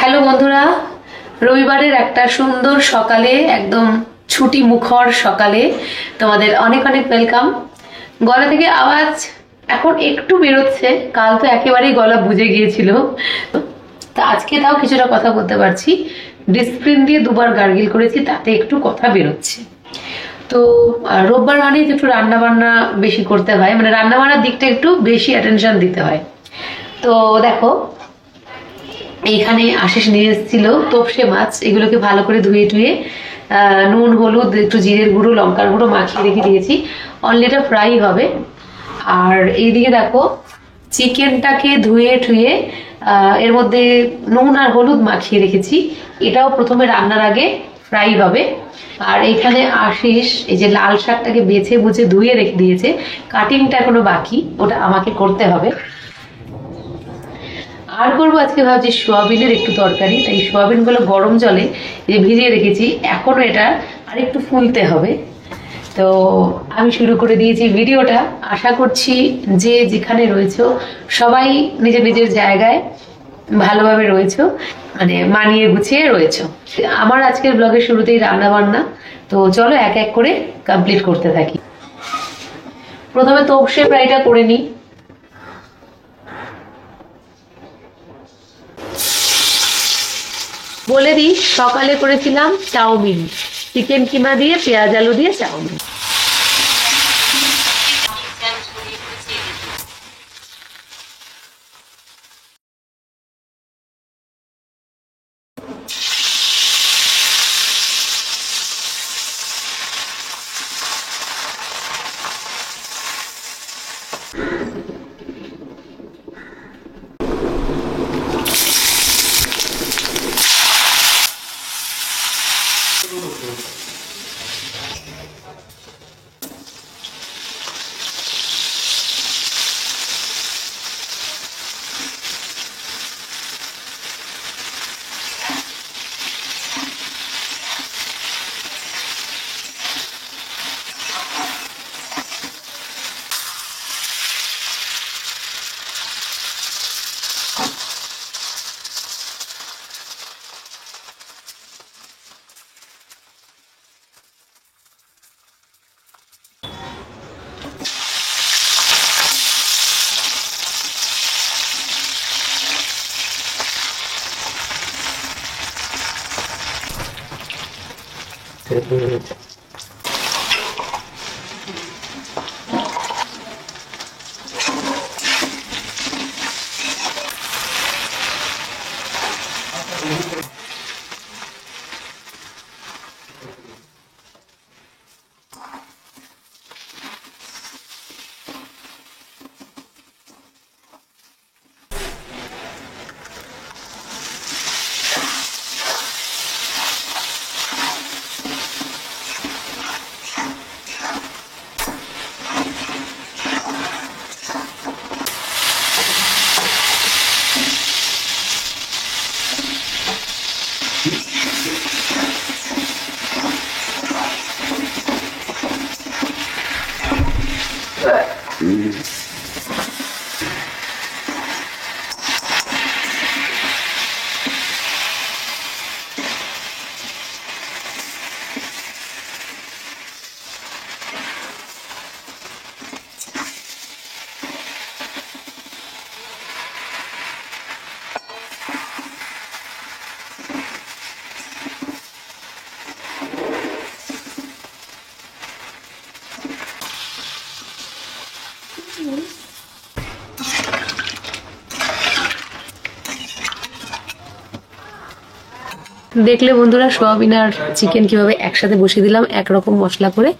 Hello বন্ধুরা, রবিবারের একটা সুন্দর সকালে, একদম ছুটি মুখর সকালে তোমাদের অনেক অনেক ওয়েলকাম। গলা থেকে আওয়াজ এখন একটু বেরোচ্ছে, কাল তো একেবারেই গলা বুঝে গিয়েছিল, তা আজকে তাও কিছুটা কথা বলতে পারছি। ডিসপ্রিন দিয়ে দুবার গার্গিল করেছি, তাতে একটু কথা বেরোচ্ছে। তো রোববার মানেই একটু রান্না বান্না বেশি করতে হয়, মানে রান্না বান্নার দিকটা একটু বেশি অ্যাটেনশন দিতে হয়। তো দেখো, এইখানে আশিস নিয়ে এসেছিল তোপসে মাছ, এগুলোকে ভালো করে ধুয়ে টুয়ে নুন হলুদ একটু জিরের গুঁড়ো লঙ্কার গুঁড়ো মাখিয়ে রেখে দিয়েছি। অনলি এটা ফ্রাই হবে। আর এইদিকে দেখো, চিকেনটাকে ধুয়ে টুয়ে এর মধ্যে নুন আর হলুদ মাখিয়ে রেখেছি, এটাও প্রথমে রান্নার আগে ফ্রাই হবে। আর এইখানে আশিস এই যে লাল শাকটাকে বেছে বুঝে ধুয়ে রেখে দিয়েছে, কাটিংটা এখনো বাকি, ওটা আমাকে করতে হবে। আর করবো আজকে ভাবছি সোয়াবিনের একটু তরকারি, তাই সোয়াবিন গুলো গরম জলে ভিজিয়ে রেখেছি, এখনো এটা আরেকটু ফুলতে হবে। তো আমি শুরু করে দিয়েছি ভিডিওটা। আশা করছি যে যেখানে রয়েছো সবাই নিজের নিজের জায়গায় ভালোভাবে রয়েছো, মানে মানিয়ে গুছিয়ে রয়েছো। আমার আজকের ব্লগের শুরুতেই রান্না বান্না, তো চলো এক এক করে কমপ্লিট করতে থাকি। প্রথমে তোপসে ফ্রাইটা করে নিই। বলে দিই, সকালে করেছিলাম চাউমিন, চিকেন কিমা দিয়ে পেঁয়াজ আলু দিয়ে চাউমিন। দেখলে বন্ধুরা, সোয়াবিন আর চিকেন কিভাবে একসাথে বসিয়ে দিলাম একরকম মশলা করে।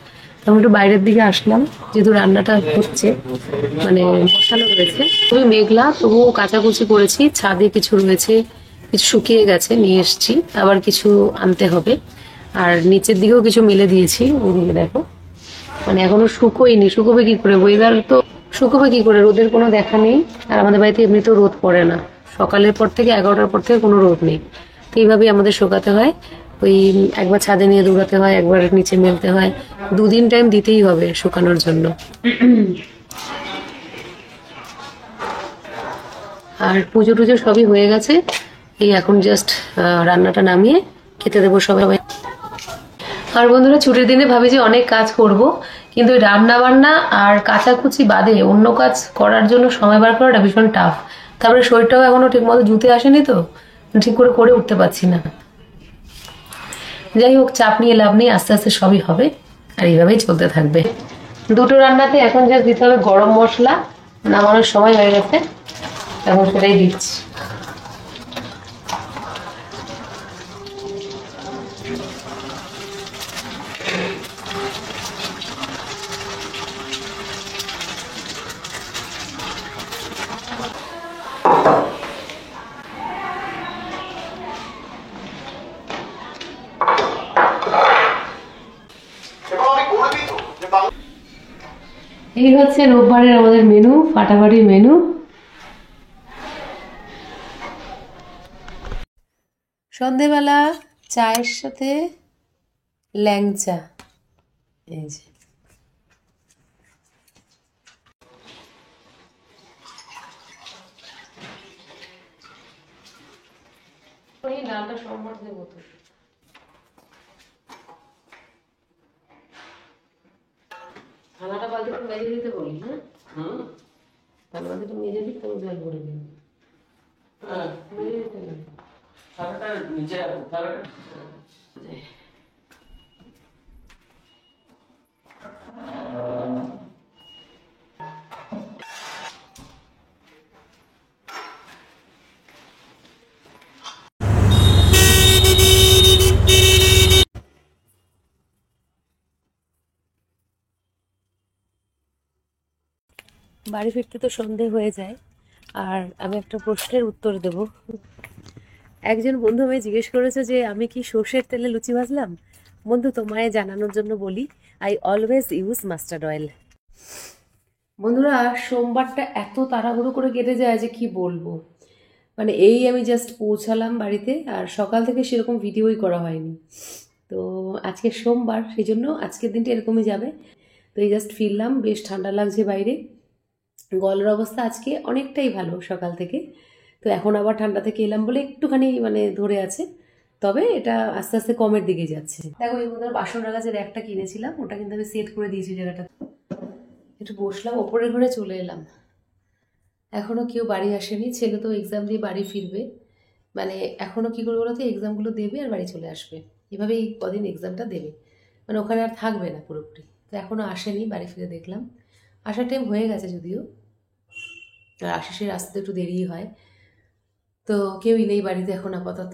আমি একটু বাইরের দিকে আসলাম, যেহেতু রান্নাটা হচ্ছে, মানে বসানো রয়েছে। খুবই মেঘলা, তবুও কাচাকুচি করেছি। ছাদে কিছু রয়েছে, কিছু শুকিয়ে গেছে, নিয়ে এসছি, আবার কিছু আনতে হবে। আর নিচের দিকেও কিছু মেলে দিয়েছি, ওইদিকে দেখো, মানে এখনো শুকোয়নি। শুকোবে কি করে, ওয়েদার তো শুকোবে কি করে, রোদের কোনো দেখা নেই। আর আমাদের বাড়িতে এমনিতেও রোদ পড়ে না, সকালের পর থেকে 11টার পর থেকে কোনো রোদ নেই। তো এইভাবেই আমাদের শুকাতে হয়, ওই একবার ছাদে নিয়ে দৌড়াতে হয়, একবার নিচে মেলতে হয়, দুদিন টাইম দিতেই হবে শুকানোর জন্য। আর পুজো টুজো সবই হয়ে গেছে, এই এখন জাস্ট রান্নাটা নামিয়ে খেতে দেবো সবাই। আর বন্ধুরা ছুটির দিনে ভাবি যে অনেক কাজ করব, কিন্তু রান্না বান্না আর কাচাকুচি বাদে অন্য কাজ করার জন্য সময় বার করাটা ভীষণ টাফ। তারপরে শরীরটাও এখনো ঠিক মতো জুতে আসেনি, তো ঠিক করে উঠতে পারছি না। যাই হোক, চাপ নিয়ে লাভ নেই, আস্তে আস্তে সবই হবে আর এইভাবেই চলতে থাকবে। দুটো রান্নাতে এখন জাস্ট দিতে হবে গরম মশলা, নামানোর সময় হয়ে গেছে, এখন সেটাই দিচ্ছি। এই হচ্ছে রোববারের আমাদের মেনু, ফাটাফাটি মেনু। সন্ধেবেলা চায়ের সাথে ল্যাংচা, এই যে ডালটা সম্ভব দেবো তো। থালাটা বালতিটা মেজে দিতে বলি, হ্যাঁ থালা বালতিটা মেজে দিতে আমি জল ভরে দিই। মেজে দিতে বলি থালাটা নিচে রাখো, থালাটা বাড়ি ফিরতে তো সন্ধে হয়ে যায়, আর আমি একটা প্রশ্নের উত্তর দেব। একজন বন্ধু আমায় জিজ্ঞেস করেছে যে আমি কি সর্ষের তেলে লুচি ভাজলাম। বন্ধু, তোমায় জানানোর জন্য বলি, I always use mustard oil. বন্ধুরা, সোমবারটা এত তাড়াহুড়ো করে কেটে যায় যে কি বলবো। মানে এই আমি জাস্ট পৌঁছালাম বাড়িতে, আর সকাল থেকে সেরকম ভিডিওই করা হয়নি। তো আজকে সোমবার, সেই জন্য আজকের দিনটা এরকমই যাবে। তো এই জাস্ট ফিরলাম, বেশ ঠান্ডা লাগছে বাইরে, গলার অবস্থা আজকে অনেকটাই ভালো সকাল থেকে। তো এখন আবার ঠান্ডা থেকে এলাম বলে একটুখানি মানে ধরে আছে, তবে এটা আস্তে আস্তে কমের দিকে যাচ্ছে। দেখো, এই মধ্যে বাসন রাখা যে র্যাকটা কিনেছিলাম, ওটা কিন্তু আমি সেট করে দিয়েছি জায়গাটা। একটু বসলাম, ওপরের ঘরে চলে এলাম। এখনও কেউ বাড়ি আসেনি, ছেলে তো এক্সাম দিয়ে বাড়ি ফিরবে। মানে এখনও কী করবে বলতে, এক্সামগুলো দেবে আর বাড়ি চলে আসবে, এভাবেই কদিন এক্সামটা দেবে, মানে ওখানে আর থাকবে না পুরোপুরি। তো এখনও আসেনি, বাড়ি ফিরে দেখলাম আসার টাইম হয়ে গেছে যদিও, আর আশিসের আসতে একটু দেরি হয়। তো কেউই নেই বাড়িতে এখন আপাতত,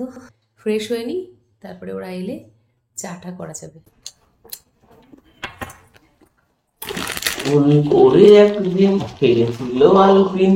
ফ্রেশ হয়ে নিই, তারপরে ওরা এলে চাটা করা যাবে। করে একদিন খেয়েছিল আলপিন।